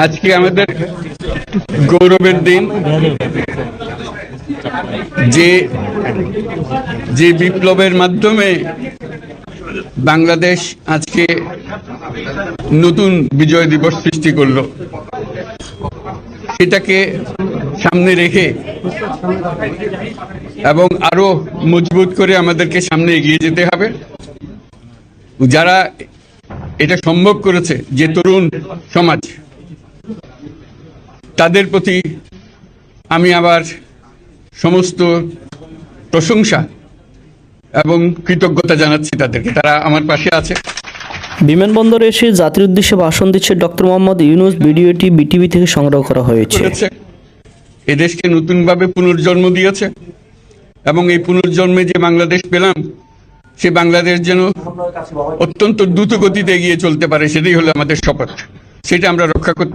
আজকে আমাদের গৌরবের দিন। যে বিপ্লবের মাধ্যমে বাংলাদেশ আজকে নতুন বিজয় দিবস সৃষ্টি করলো, সেটাকে সামনে রেখে এবং আরো মজবুত করে আমাদেরকে সামনে এগিয়ে যেতে হবে। যারা এটা সম্ভব করেছে, যে তরুণ সমাজ, তাদের প্রতি আমি আবার সমস্ত প্রশংসা এবং কৃতজ্ঞতা জানাচ্ছি তাদেরকে। তারা আমার পাশে আছে। বিমানবন্দরে এসে জাতির উদ্দেশ্যে ভাষণ দিচ্ছে ডক্টর মোহাম্মদ ইউনূস। ভিডিওটি বিটিভি থেকে সংগ্রহ করা হয়েছে। এদেশকে নতুনভাবে পুনর্জন্ম দিয়েছে এবং এই পুনর্জন্মে যে বাংলাদেশ পেলাম, সে বাংলাদেশ যেন অত্যন্ত দ্রুত গতিতে এগিয়ে চলতে পারে, সেটাই হলো আমাদের শপথ। সেটা আমরা রক্ষা করতে